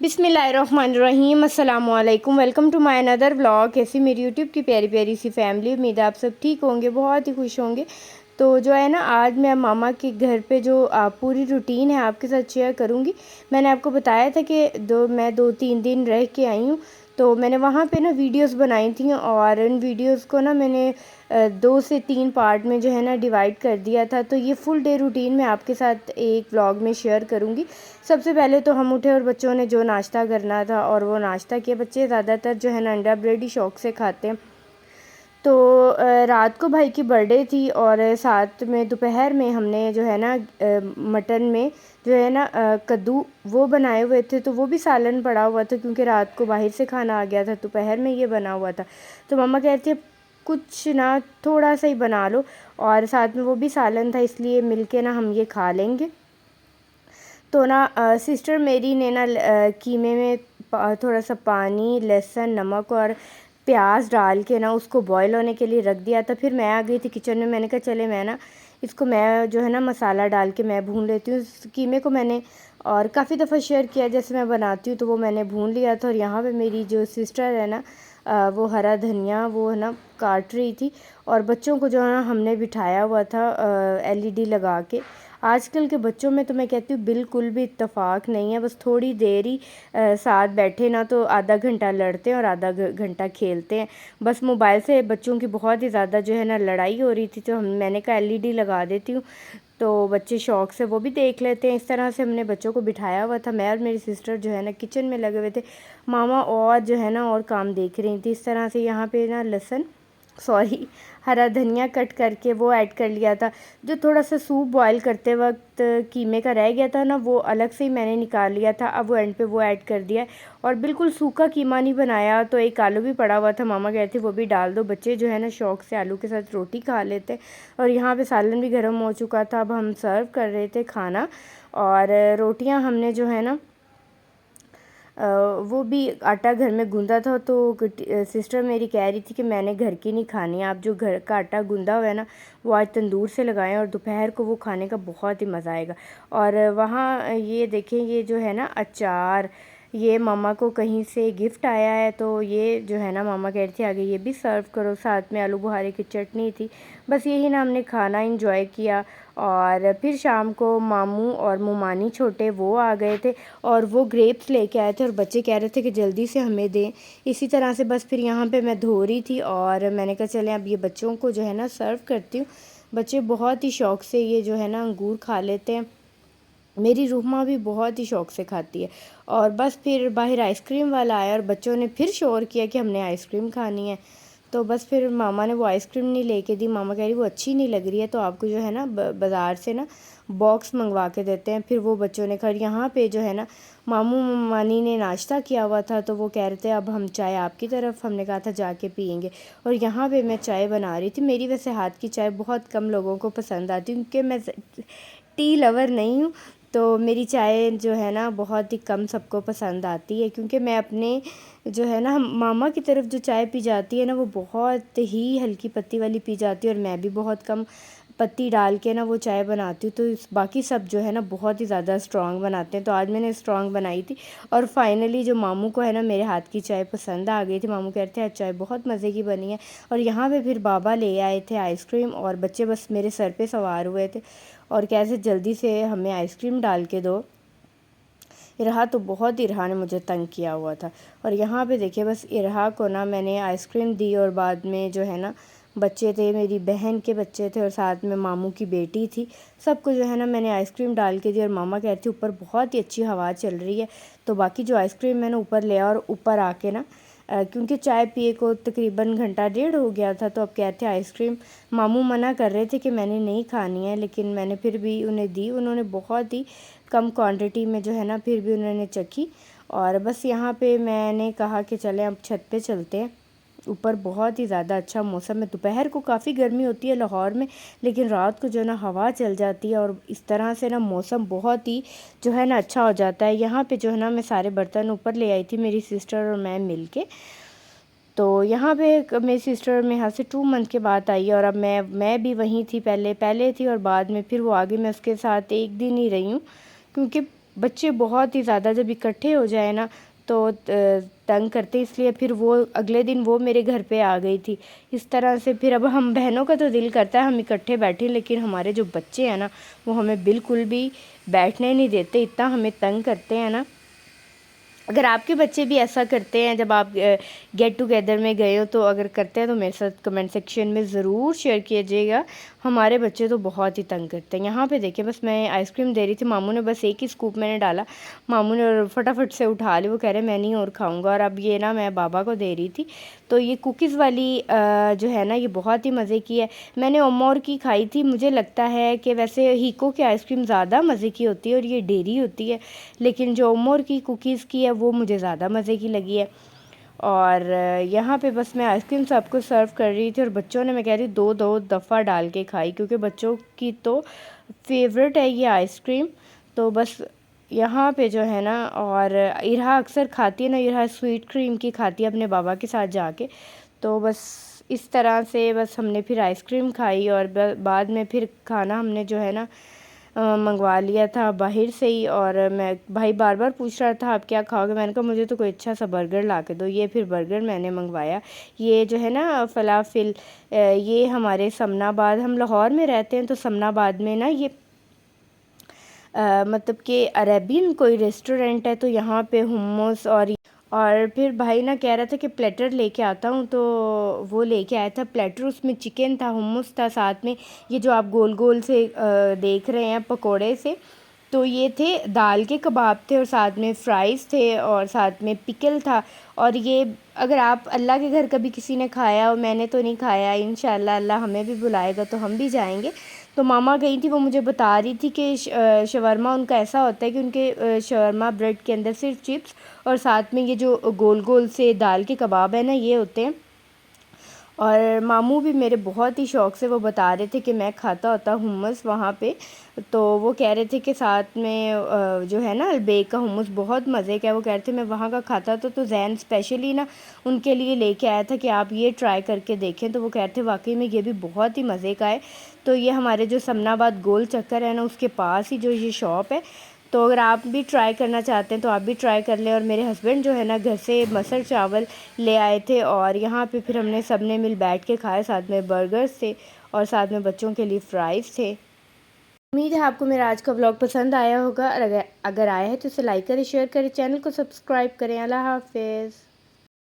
बिस्मिल्लाहिर्रहमानिर्रहीम अस्सलामुअलैकुम। Welcome to my another vlog. कैसी मेरी यूट्यूब की प्यारी प्यारी सी फैमिली, उम्मीद है आप सब ठीक होंगे, बहुत ही खुश होंगे। तो जो है ना, आज मैं मामा के घर पे जो पूरी रूटीन है आपके साथ शेयर करूँगी। मैंने आपको बताया था कि मैं 2-3 दिन रह के आई हूँ, तो मैंने वहाँ पे ना वीडियोस बनाई थी और इन वीडियोस को ना मैंने 2 से 3 पार्ट में जो है ना डिवाइड कर दिया था। तो ये फुल डे रूटीन मैं आपके साथ एक व्लॉग में शेयर करूँगी। सबसे पहले तो हम उठे और बच्चों ने जो नाश्ता करना था और वो नाश्ता किया। बच्चे ज़्यादातर जो है ना अंडा ब्रेड ही शौक़ से खाते हैं। तो रात को भाई की बर्थडे थी और साथ में दोपहर में हमने जो है ना मटन में जो है ना कद्दू वो बनाए हुए थे। तो वो भी सालन पड़ा हुआ था क्योंकि रात को बाहर से खाना आ गया था, दोपहर में ये बना हुआ था। तो मम्मा कहती है कुछ ना थोड़ा सा ही बना लो, और साथ में वो भी सालन था, इसलिए मिलके ना हम ये खा लेंगे। तो ना सिस्टर मेरी ने ना कीमे में थोड़ा सा पानी, लहसुन, नमक और प्याज डाल के ना उसको बॉईल होने के लिए रख दिया था। फिर मैं आ गई थी किचन में। मैंने कहा चले मैं ना इसको मैं जो है ना मसाला डाल के मैं भून लेती हूँ। इस कीमे को मैंने और काफ़ी दफ़ा शेयर किया जैसे मैं बनाती हूँ, तो वो मैंने भून लिया था। और यहाँ पे मेरी जो सिस्टर है ना वो हरा धनिया वो है ना काट रही थी, और बच्चों को जो है ना हमने बिठाया हुआ था एलईडी लगा के। आजकल के बच्चों में तो मैं कहती हूँ बिल्कुल भी इत्तेफाक नहीं है। बस थोड़ी देर ही साथ बैठे ना तो आधा घंटा लड़ते हैं और आधा घंटा खेलते हैं। बस मोबाइल से बच्चों की बहुत ही ज़्यादा जो है ना लड़ाई हो रही थी, तो मैंने कहा एलईडी लगा देती हूँ, तो बच्चे शौक़ से वो भी देख लेते हैं। इस तरह से हमने बच्चों को बिठाया हुआ था। मैं और मेरी सिस्टर जो है ना किचन में लगे हुए थे। मामा और जो है ना और काम देख रही थी। इस तरह से यहाँ पे ना लहसुन सॉरी हरा धनिया कट करके वो ऐड कर लिया था। जो थोड़ा सा सूप बॉईल करते वक्त कीमे का रह गया था ना, वो अलग से ही मैंने निकाल लिया था। अब वो एंड पे वो ऐड कर दिया है, और बिल्कुल सूखा कीमा नहीं बनाया। तो एक आलू भी पड़ा हुआ था, मामा कहते वो भी डाल दो, बच्चे जो है ना शौक़ से आलू के साथ रोटी खा लेते हैं। और यहाँ पे सालन भी गर्म हो चुका था। अब हम सर्व कर रहे थे खाना, और रोटियाँ हमने जो है ना वो भी आटा घर में गूँधा था। तो सिस्टर मेरी कह रही थी कि मैंने घर की नहीं खानी, आप जो घर का आटा गूँधा हुआ है ना वो आज तंदूर से लगाएं और दोपहर को वो खाने का बहुत ही मज़ा आएगा। और वहाँ ये देखें, ये जो है ना अचार, ये मामा को कहीं से गिफ्ट आया है, तो ये जो है ना मामा कह रही थी आगे ये भी सर्व करो। साथ में आलू बुहारे की चटनी थी। बस यही ना हमने खाना इंजॉय किया। और फिर शाम को मामू और मुमानी छोटे वो आ गए थे, और वो ग्रेप्स लेके आए थे, और बच्चे कह रहे थे कि जल्दी से हमें दें। इसी तरह से बस फिर यहाँ पे मैं धो रही थी, और मैंने कहा चलें अब ये बच्चों को जो है ना सर्व करती हूँ। बच्चे बहुत ही शौक़ से ये जो है ना अंगूर खा लेते हैं। मेरी रूहमा भी बहुत ही शौक़ से खाती है। और बस फिर बाहर आइसक्रीम वाला आया और बच्चों ने फिर शोर किया कि हमने आइसक्रीम खानी है। तो बस फिर मामा ने वो आइसक्रीम नहीं लेके दी। मामा कह रही वो अच्छी नहीं लग रही है, तो आपको जो है ना बाज़ार से ना बॉक्स मंगवा के देते हैं। फिर वो बच्चों ने खैर यहाँ पे जो है ना मामू मानी ने नाश्ता किया हुआ था, तो वो कह रहे थे अब हम चाय आपकी तरफ। हमने कहा था जाके पियेंगे। और यहाँ पे मैं चाय बना रही थी। मेरी वैसे हाथ की चाय बहुत कम लोगों को पसंद आती है क्योंकि मैं टी लवर नहीं हूँ। तो मेरी चाय जो है ना बहुत ही कम सबको पसंद आती है, क्योंकि मैं अपने जो है ना मामा की तरफ जो चाय पी जाती है ना वो बहुत ही हल्की पत्ती वाली पी जाती है, और मैं भी बहुत कम पत्ती डाल के ना वो चाय बनाती हूँ। तो बाकी सब जो है ना बहुत ही ज़्यादा स्ट्रॉन्ग बनाते हैं। तो आज मैंने स्ट्रॉन्ग बनाई थी, और फाइनली जो मामू को है ना मेरे हाथ की चाय पसंद आ गई थी। मामू कहते हैं चाय बहुत मज़े की बनी है। और यहाँ पे फिर बाबा ले आए थे आइसक्रीम, और बच्चे बस मेरे सर पे सवार हुए थे और कैसे जल्दी से हमें आइसक्रीम डाल के दो। इरहा तो बहुत इरहा ने मुझे तंग किया हुआ था। और यहाँ पे देखिए बस इरहा को ना मैंने आइसक्रीम दी, और बाद में जो है ना बच्चे थे, मेरी बहन के बच्चे थे और साथ में मामू की बेटी थी, सबको जो है ना मैंने आइसक्रीम डाल के दी। और मामा कहती थी ऊपर बहुत ही अच्छी हवा चल रही है, तो बाकी जो आइसक्रीम मैंने ऊपर लिया और ऊपर आके ना क्योंकि चाय पिए को तकरीबन घंटा डेढ़ हो गया था, तो अब कहते आइसक्रीम मामू मना कर रहे थे कि मैंने नहीं खानी है, लेकिन मैंने फिर भी उन्हें दी। उन्होंने बहुत ही कम क्वांटिटी में जो है ना फिर भी उन्होंने चखी। और बस यहाँ पे मैंने कहा कि चलें अब छत पे चलते हैं। ऊपर बहुत ही ज़्यादा अच्छा मौसम है। दोपहर को काफ़ी गर्मी होती है लाहौर में, लेकिन रात को जो है ना हवा चल जाती है, और इस तरह से ना मौसम बहुत ही जो है ना अच्छा हो जाता है। यहाँ पे जो है ना मैं सारे बर्तन ऊपर ले आई थी, मेरी सिस्टर और मैं मिल के। तो यहाँ पे मेरी सिस्टर में यहाँ से 2 मंथ के बाद आई है, और अब मैं भी वहीं थी, पहले थी और बाद में फिर वो आगे मैं उसके साथ एक दिन ही रही हूँ, क्योंकि बच्चे बहुत ही ज़्यादा जब इकट्ठे हो जाए ना तो तंग करते, इसलिए फिर वो अगले दिन वो मेरे घर पे आ गई थी। इस तरह से फिर अब हम बहनों का तो दिल करता है हम इकट्ठे बैठें, लेकिन हमारे जो बच्चे हैं ना वो हमें बिल्कुल भी बैठने नहीं देते, इतना हमें तंग करते हैं ना। अगर आपके बच्चे भी ऐसा करते हैं जब आप गेट टुगेदर में गए हो, तो अगर करते हैं तो मेरे साथ कमेंट सेक्शन में ज़रूर शेयर कीजिएगा। हमारे बच्चे तो बहुत ही तंग करते हैं। यहाँ पे देखिए बस मैं आइसक्रीम दे रही थी, मामू ने बस एक ही स्कूप मैंने डाला, मामू ने और फटाफट से उठा ली, वो कह रहे मैं नहीं और खाऊंगा। और अब ये ना मैं बाबा को दे रही थी। तो ये कुकीज़ वाली जो है ना ये बहुत ही मज़े की है। मैंने ओमोर की खाई थी, मुझे लगता है कि वैसे हीको की आइसक्रीम ज़्यादा मज़े की होती है और ये डेयरी होती है, लेकिन जो ओमोर की कुकीज़ की है वो मुझे ज़्यादा मज़े की लगी है। और यहाँ पे बस मैं आइसक्रीम सबको सर्व कर रही थी और बच्चों ने, मैं कह रही दो दो दफ़ा डाल के खाई, क्योंकि बच्चों की तो फेवरेट है ये आइसक्रीम। तो बस यहाँ पे जो है ना, और इरहा अक्सर खाती है ना, इरहा स्वीट क्रीम की खाती है अपने बाबा के साथ जाके। तो बस इस तरह से बस हमने फिर आइसक्रीम खाई और बाद में फिर खाना हमने जो है ना मंगवा लिया था बाहर से ही। और मैं भाई बार बार पूछ रहा था आप क्या खाओगे, मैंने कहा मुझे तो कोई अच्छा सा बर्गर ला के दो। ये फिर बर्गर मैंने मंगवाया। ये जो है ना फलाफिल, ये हमारे समनाबाद, हम लाहौर में रहते हैं तो समनाबाद में ना ये मतलब कि अरेबियन कोई रेस्टोरेंट है, तो यहाँ पे हुम्मस और फिर भाई ना कह रहा था कि प्लेटर लेके आता हूँ, तो वो लेके आया था प्लेटर, उसमें चिकन था, हुम्मस था, साथ में ये जो आप गोल गोल से देख रहे हैं पकोड़े से, तो ये थे दाल के कबाब थे और साथ में फ़्राइज़ थे और साथ में पिकल था। और ये अगर आप अल्लाह के घर कभी किसी ने खाया, और मैंने तो नहीं खाया, इंशाल्लाह अल्लाह हमें भी बुलाएगा तो हम भी जाएंगे। तो मामा गई थी, वो मुझे बता रही थी कि शवरमा उनका ऐसा होता है कि उनके शवरमा ब्रेड के अंदर सिर्फ चिप्स और साथ में ये जो गोल गोल से दाल के कबाब है ना ये होते हैं। और मामू भी मेरे बहुत ही शौक़ से वो बता रहे थे कि मैं खाता होता हुम्मस वहाँ पे। तो वो कह रहे थे कि साथ में जो है ना अलबेक का हुम्मस बहुत मज़े का है, वो कह रहे थे मैं वहाँ का खाता था। तो जैन स्पेशली ना उनके लिए लेके आया था कि आप ये ट्राई करके देखें। तो वो कह रहे थे वाकई में ये भी बहुत ही मज़े का है। तो ये हमारे जो समनाबाद गोल चक्कर है ना उसके पास ही जो ये शॉप है। तो अगर आप भी ट्राई करना चाहते हैं तो आप भी ट्राई कर लें। और मेरे हस्बैंड जो है ना घर से मसल चावल ले आए थे और यहाँ पे फिर हमने सब ने मिल बैठ के खाए, साथ में बर्गर्स थे और साथ में बच्चों के लिए फ़्राइज़ थे। उम्मीद है आपको मेरा आज का व्लॉग पसंद आया होगा, और अगर आया है तो इसे लाइक करें, शेयर करें, चैनल को सब्सक्राइब करें। अल्लाह हाफ़िज़।